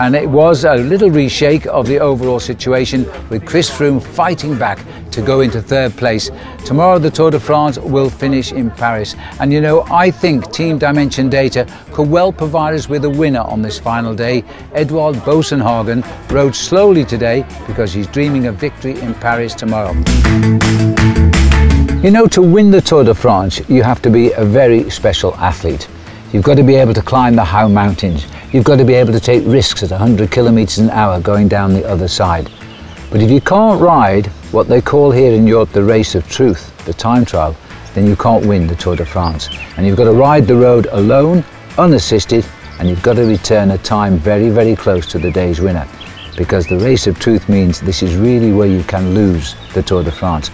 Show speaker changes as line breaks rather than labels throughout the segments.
and it was a little reshake of the overall situation, with Chris Froome fighting back to go into third place. Tomorrow the Tour de France will finish in Paris, and you know, I think Team Dimension Data could well provide us with a winner on this final day. Edward Bosenhagen rode slowly today because he's dreaming of victory in Paris tomorrow. You know, to win the Tour de France, you have to be a very special athlete. You've got to be able to climb the high mountains. You've got to be able to take risks at 100 kilometers an hour going down the other side. But if you can't ride what they call here in Europe the race of truth, the time trial, then you can't win the Tour de France. And you've got to ride the road alone, unassisted, and you've got to return a time very, very close to the day's winner. Because the race of truth means this is really where you can lose the Tour de France.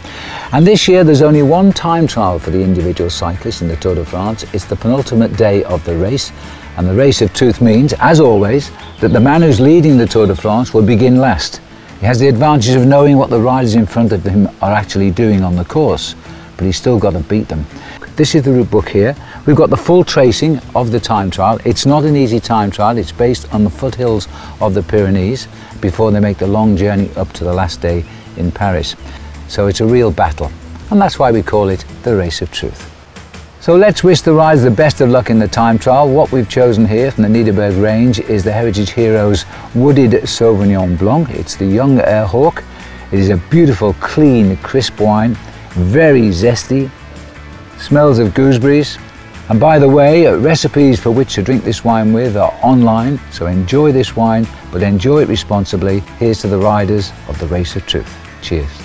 And this year there's only one time trial for the individual cyclist in the Tour de France. It's the penultimate day of the race, and the race of truth means, as always, that the man who's leading the Tour de France will begin last. He has the advantage of knowing what the riders in front of him are actually doing on the course, but he's still got to beat them. This is the route book here. We've got the full tracing of the time trial. It's not an easy time trial. It's based on the foothills of the Pyrenees before they make the long journey up to the last day in Paris. So it's a real battle, and that's why we call it the race of truth. So let's wish the riders the best of luck in the time trial. What we've chosen here from the Nederburg range is the Heritage Heroes Wooded Sauvignon Blanc. It's the Young Airhawk. It is a beautiful, clean, crisp wine, very zesty, smells of gooseberries. And by the way, recipes for which to drink this wine with are online, so enjoy this wine, but enjoy it responsibly. Here's to the riders of the race of truth. Cheers.